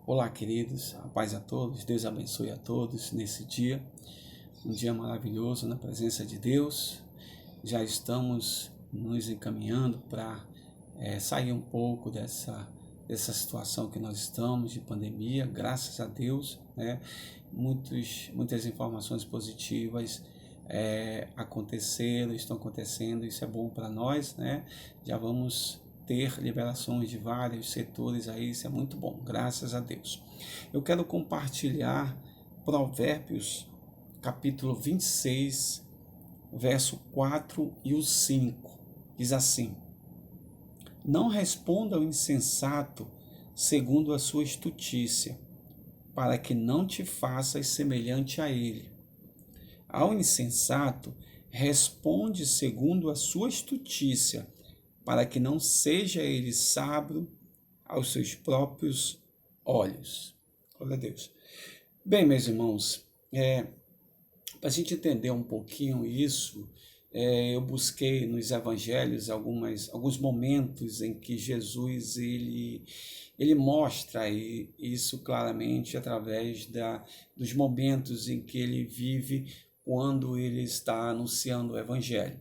Olá, queridos, a paz a todos, Deus abençoe a todos nesse dia, um dia maravilhoso na presença de Deus. Já estamos nos encaminhando para sair um pouco dessa situação que nós estamos de pandemia, graças a Deus, né? Muitas informações positivas estão acontecendo, isso é bom para nós, né? Já vamos ter liberações de vários setores aí, isso é muito bom, graças a Deus. Eu quero compartilhar Provérbios, capítulo 26, verso 4 e o 5. Diz assim: Não responda ao insensato segundo a sua estutícia, para que não te faças semelhante a ele. Ao insensato, responde segundo a sua estutícia, para que não seja ele sábio aos seus próprios olhos. Glória a Deus. Bem, meus irmãos, para a gente entender um pouquinho isso, eu busquei nos evangelhos alguns momentos em que Jesus ele mostra isso claramente através dos momentos em que ele vive quando ele está anunciando o evangelho.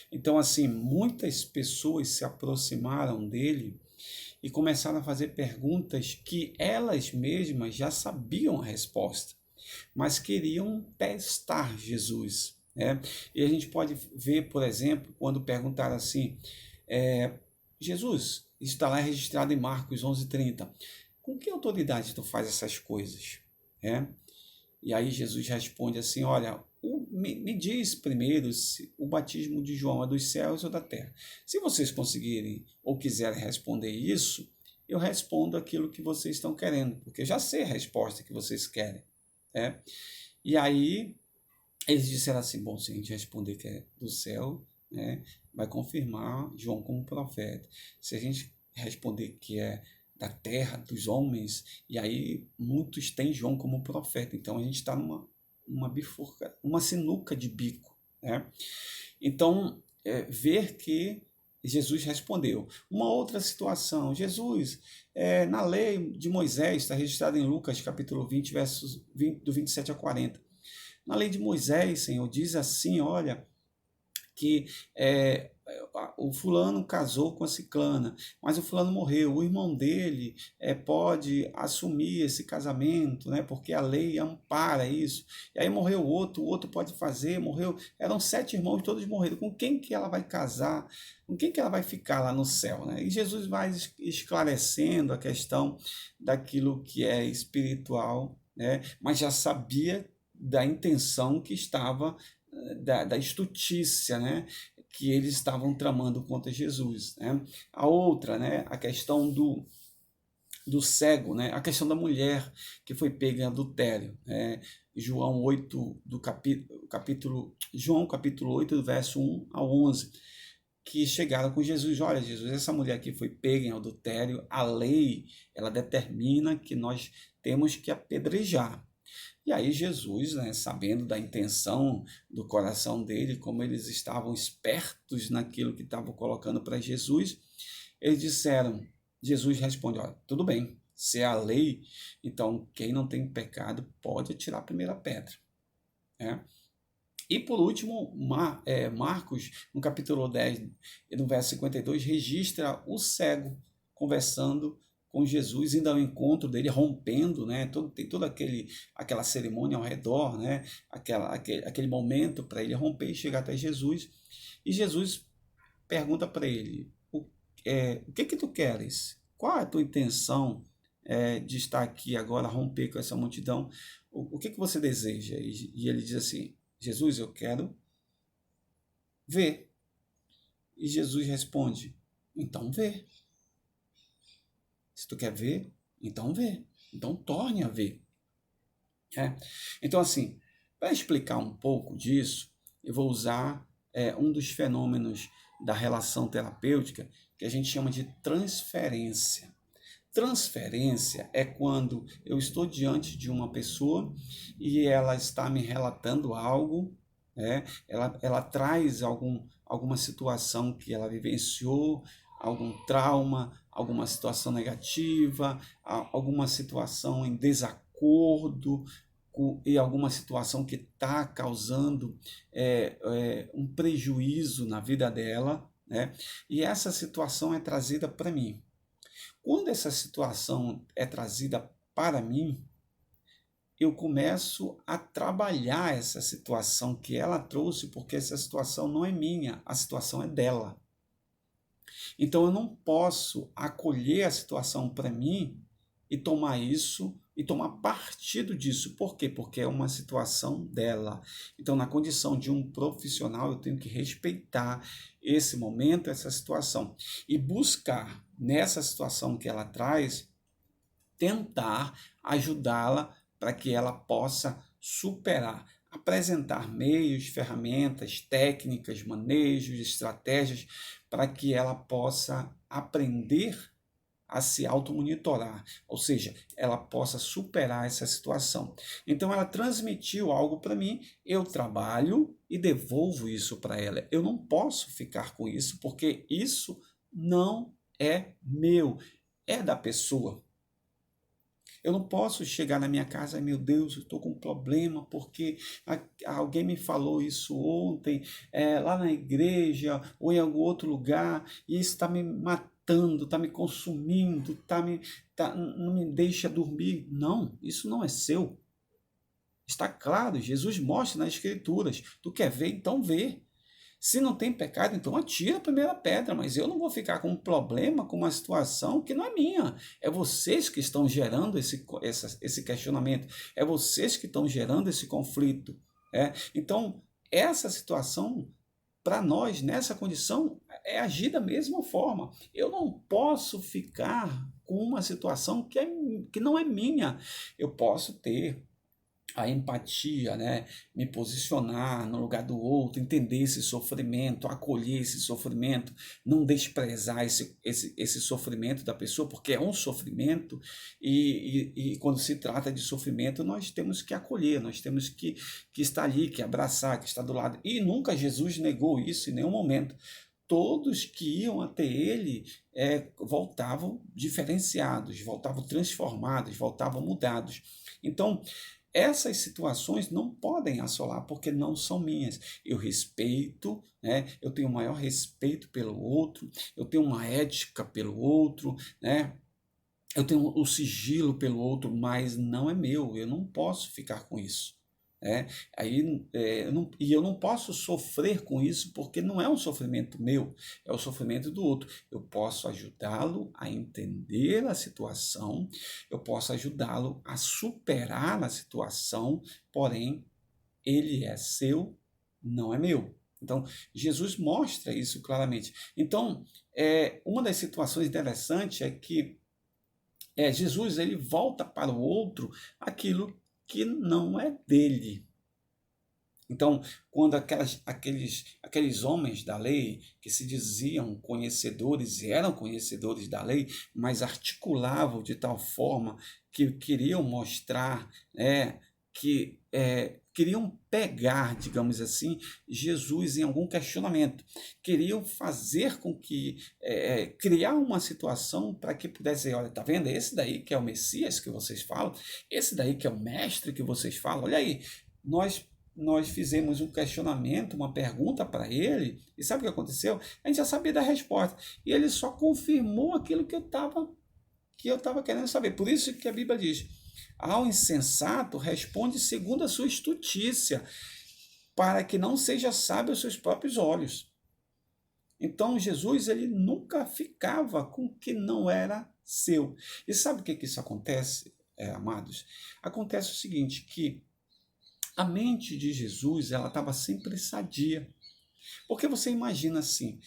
Então, assim, muitas pessoas se aproximaram dele e começaram a fazer perguntas que elas mesmas já sabiam a resposta, mas queriam testar Jesus, né? E a gente pode ver, por exemplo, quando perguntaram assim, Jesus, está lá registrado em Marcos 11:30, com que autoridade tu faz essas coisas? E aí Jesus responde assim, olha, me diz primeiro se o batismo de João é dos céus ou da terra. Se vocês conseguirem ou quiserem responder isso, eu respondo aquilo que vocês estão querendo, porque eu já sei a resposta que vocês querem. E aí eles disseram assim, bom, se a gente responder que é do céu, vai confirmar João como profeta. Se a gente responder que é da terra, dos homens, e aí muitos têm João como profeta. Então a gente está numa bifurca, uma sinuca de bico. Então, ver que Jesus respondeu. Uma outra situação, Jesus, na lei de Moisés, está registrado em Lucas capítulo 20, versos 20, do 27 a 40. Na lei de Moisés, Senhor, diz assim, olha, que o fulano casou com a ciclana, mas o fulano morreu, o irmão dele pode assumir esse casamento, né, porque a lei ampara isso, e aí morreu o outro pode fazer, eram 7 irmãos, todos morreram, com quem que ela vai casar, com quem que ela vai ficar lá no céu, né? E Jesus vai esclarecendo a questão daquilo que é espiritual, né, mas já sabia da intenção que estava da estutícia, né, que eles estavam tramando contra Jesus, né? A outra, né, a questão do cego, né, a questão da mulher que foi pega em adultério, João 8 João capítulo 8 do verso 1 ao 11, que chegaram com Jesus, olha Jesus, essa mulher que foi pega em adultério, a lei ela determina que nós temos que apedrejar. E aí Jesus, né, sabendo da intenção do coração dele, como eles estavam espertos naquilo que estavam colocando para Jesus, eles disseram, Jesus responde, olha, tudo bem, se é a lei, então quem não tem pecado pode atirar a primeira pedra. E por último, Marcos, no capítulo 10, no verso 52, registra o cego conversando com Jesus, indo ao encontro dele, rompendo, né? Tem toda aquela cerimônia ao redor, né? Aquele momento para ele romper e chegar até Jesus. E Jesus pergunta para ele, o que tu queres? Qual é a tua intenção de estar aqui agora, romper com essa multidão? O que você deseja? E ele diz assim, Jesus, eu quero ver. E Jesus responde, então vê. Se tu quer ver, então vê. Então torne a ver. Então, assim, para explicar um pouco disso, eu vou usar um dos fenômenos da relação terapêutica que a gente chama de transferência. Transferência é quando eu estou diante de uma pessoa e ela está me relatando algo, ela traz alguma situação que ela vivenciou, algum trauma, alguma situação negativa, alguma situação em desacordo, e alguma situação que está causando um prejuízo na vida dela, né? E essa situação é trazida para mim. Quando essa situação é trazida para mim, eu começo a trabalhar essa situação que ela trouxe, porque essa situação não é minha, a situação é dela. Então eu não posso acolher a situação para mim e tomar isso e tomar partido disso. Por quê? Porque é uma situação dela. Então, na condição de um profissional, eu tenho que respeitar esse momento, essa situação e buscar nessa situação que ela traz, tentar ajudá-la para que ela possa superar, apresentar meios, ferramentas, técnicas, manejos, estratégias para que ela possa aprender a se automonitorar, ou seja, ela possa superar essa situação. Então ela transmitiu algo para mim, eu trabalho e devolvo isso para ela. Eu não posso ficar com isso porque isso não é meu, é da pessoa. Eu não posso chegar na minha casa, meu Deus, eu estou com um problema porque alguém me falou isso ontem, lá na igreja ou em algum outro lugar, e isso está me matando, está me consumindo, não me deixa dormir. Não, isso não é seu. Está claro, Jesus mostra nas Escrituras. Tu quer ver, então vê. Se não tem pecado, então atira a primeira pedra, mas eu não vou ficar com um problema, com uma situação que não é minha. É vocês que estão gerando esse questionamento, é vocês que estão gerando esse conflito. Então, essa situação, para nós, nessa condição, é agir da mesma forma. Eu não posso ficar com uma situação que não é minha. Eu posso ter a empatia, né? Me posicionar no lugar do outro, entender esse sofrimento, acolher esse sofrimento, não desprezar esse sofrimento da pessoa, porque é um sofrimento, e quando se trata de sofrimento, nós temos que acolher, nós temos que estar ali, que abraçar, que estar do lado. E nunca Jesus negou isso em nenhum momento. Todos que iam até ele voltavam diferenciados, voltavam transformados, voltavam mudados. Então, essas situações não podem assolar porque não são minhas. Eu respeito, né? Eu tenho o maior respeito pelo outro, eu tenho uma ética pelo outro, né? Eu tenho o sigilo pelo outro, mas não é meu, eu não posso ficar com isso. Eu não posso sofrer com isso porque não é um sofrimento meu, é o sofrimento do outro. Eu posso ajudá-lo a entender a situação, eu posso ajudá-lo a superar a situação, porém, ele é seu, não é meu. Então, Jesus mostra isso claramente. Então, uma das situações interessantes é que Jesus ele volta para o outro aquilo que não é dele. Então, quando aqueles homens da lei, que se diziam conhecedores e eram conhecedores da lei, mas articulavam de tal forma que queriam mostrar, que queriam pegar, digamos assim, Jesus em algum questionamento, queriam fazer com que, criar uma situação para que pudesse dizer, olha, tá vendo, esse daí que é o Messias que vocês falam, esse daí que é o mestre que vocês falam, olha aí, nós fizemos um questionamento, uma pergunta para ele, e sabe o que aconteceu? A gente já sabia da resposta, e ele só confirmou aquilo que eu estava querendo saber. Por isso que a Bíblia diz, ao insensato responde segundo a sua estutícia, para que não seja sábio aos seus próprios olhos. Então Jesus ele nunca ficava com o que não era seu. E sabe o que isso acontece, amados? Acontece o seguinte, que a mente de Jesus ela estava sempre sadia. Porque você imagina assim,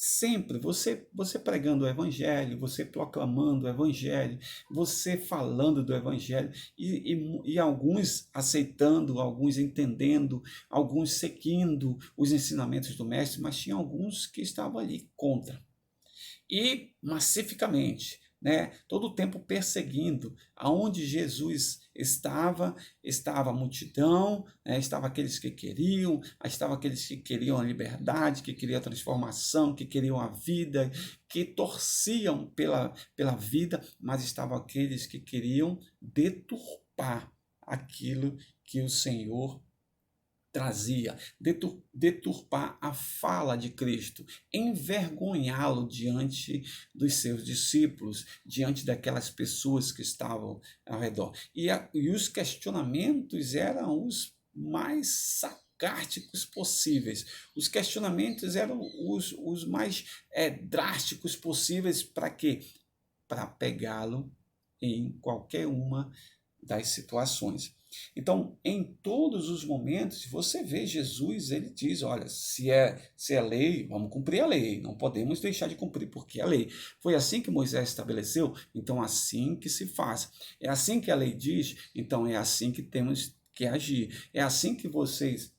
sempre você pregando o evangelho, você proclamando o evangelho, você falando do evangelho, e alguns aceitando, alguns entendendo, alguns seguindo os ensinamentos do mestre, mas tinha alguns que estavam ali contra. E massificamente, né? Todo o tempo perseguindo. Aonde Jesus estava, estava a multidão, né? Estava aqueles que queriam, estava aqueles que queriam a liberdade, que queriam a transformação, que queriam a vida, que torciam pela vida, mas estavam aqueles que queriam deturpar aquilo que o Senhor trazia, deturpar a fala de Cristo, envergonhá-lo diante dos seus discípulos, diante daquelas pessoas que estavam ao redor. E os questionamentos eram os mais sarcásticos possíveis. Os questionamentos eram os mais drásticos possíveis. Para quê? Para pegá-lo em qualquer uma das situações. Então, em todos os momentos, você vê Jesus, ele diz, olha, se é lei, vamos cumprir a lei, não podemos deixar de cumprir, porque é a lei. Foi assim que Moisés estabeleceu, então assim que se faz. É assim que a lei diz, então é assim que temos que agir. É assim que vocês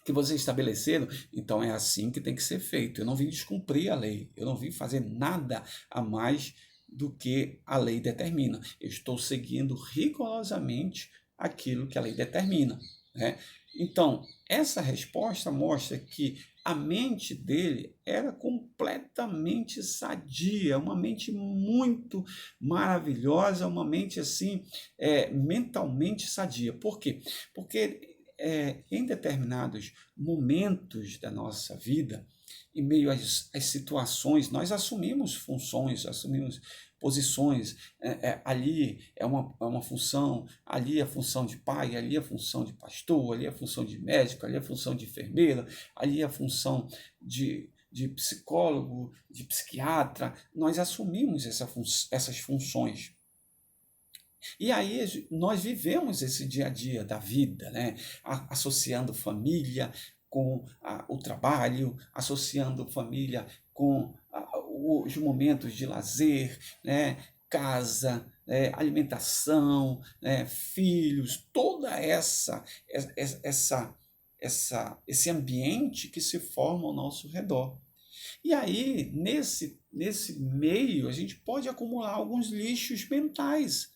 estabeleceram, então é assim que tem que ser feito. Eu não vim descumprir a lei, eu não vim fazer nada a mais do que a lei determina. Eu estou seguindo rigorosamente aquilo que a lei determina, né? Então, essa resposta mostra que a mente dele era completamente sadia, uma mente muito maravilhosa, uma mente assim, mentalmente sadia. Por quê? Porque em determinados momentos da nossa vida, em meio às situações, nós assumimos funções, assumimos posições. Ali é uma função, ali é a função de pai, ali é a função de pastor, ali é a função de médico, ali é a função de enfermeira, ali é a função de psicólogo, de psiquiatra. Nós assumimos essas funções. E aí nós vivemos esse dia a dia da vida, né? Associando família com o trabalho, associando família com os momentos de lazer, né? Casa, alimentação, né? Filhos, toda esse ambiente que se forma ao nosso redor. E aí, nesse meio, a gente pode acumular alguns lixos mentais.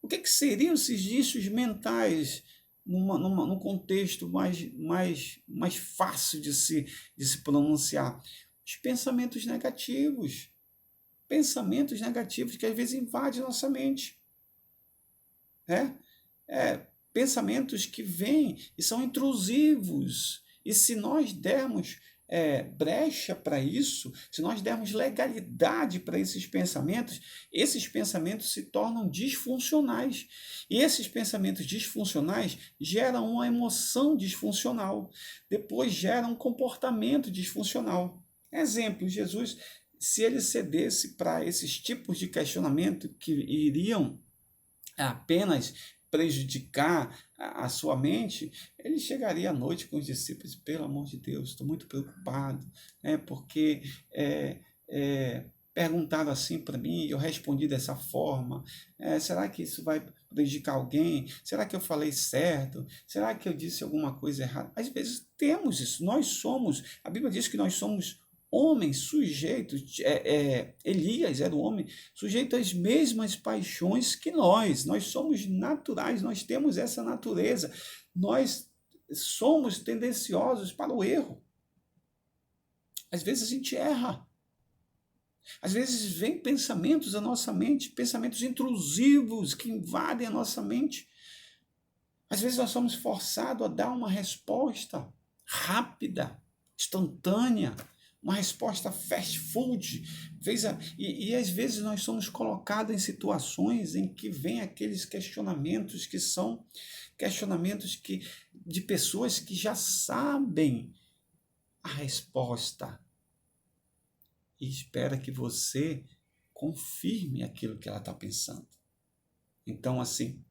O que seriam esses lixos mentais num contexto mais fácil de se pronunciar? Os pensamentos negativos. Pensamentos negativos que às vezes invadem nossa mente. Pensamentos que vêm e são intrusivos. E se nós dermos brecha para isso, se nós dermos legalidade para esses pensamentos se tornam disfuncionais. E esses pensamentos disfuncionais geram uma emoção disfuncional, depois geram um comportamento disfuncional. Exemplo, Jesus, se ele cedesse para esses tipos de questionamento que iriam apenas prejudicar a sua mente, ele chegaria à noite com os discípulos, pelo amor de Deus, estou muito preocupado, porque perguntaram assim para mim e eu respondi dessa forma. Será que isso vai prejudicar alguém? Será que eu falei certo? Será que eu disse alguma coisa errada? Às vezes temos isso, a Bíblia diz que nós somos homens sujeitos, Elias era um homem sujeito às mesmas paixões que nós somos naturais, nós temos essa natureza, nós somos tendenciosos para o erro. Às vezes a gente erra, às vezes vem pensamentos à nossa mente, pensamentos intrusivos que invadem a nossa mente. Às vezes nós somos forçados a dar uma resposta rápida, instantânea, uma resposta fast food. E às vezes nós somos colocados em situações em que vem aqueles questionamentos que são questionamentos de pessoas que já sabem a resposta e espera que você confirme aquilo que ela está pensando. Então, assim,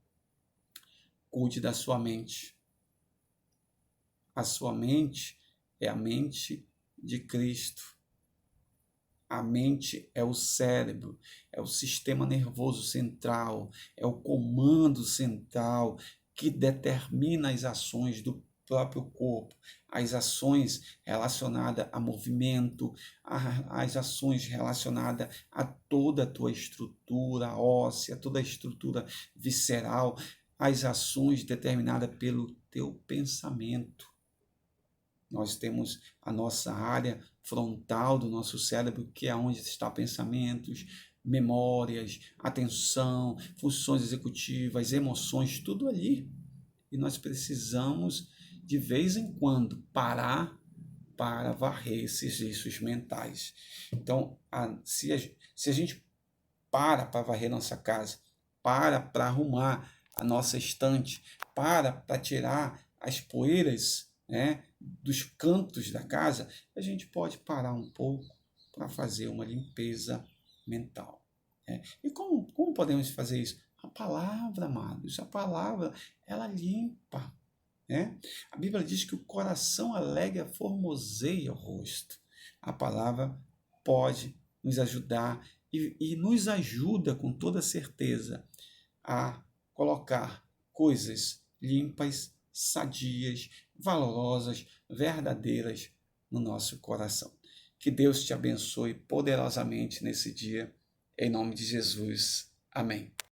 cuide da sua mente. A sua mente é a mente de Cristo. A mente é o cérebro, é o sistema nervoso central, é o comando central que determina as ações do próprio corpo, as ações relacionadas a movimento, as ações relacionadas a toda a tua estrutura óssea, toda a estrutura visceral, as ações determinadas pelo teu pensamento. Nós temos a nossa área frontal do nosso cérebro, que é onde está pensamentos, memórias, atenção, funções executivas, emoções, tudo ali. E nós precisamos, de vez em quando, parar para varrer esses vícios mentais. Então, se a gente para varrer nossa casa, para arrumar a nossa estante, para tirar as poeiras, né, dos cantos da casa, a gente pode parar um pouco para fazer uma limpeza mental. Né? E como podemos fazer isso? A palavra, amados, a palavra, ela limpa. Né? A Bíblia diz que o coração alegre formoseia o rosto. A palavra pode nos ajudar e nos ajuda com toda certeza a colocar coisas limpas, sadias, valorosas, verdadeiras no nosso coração. Que Deus te abençoe poderosamente nesse dia, em nome de Jesus. Amém.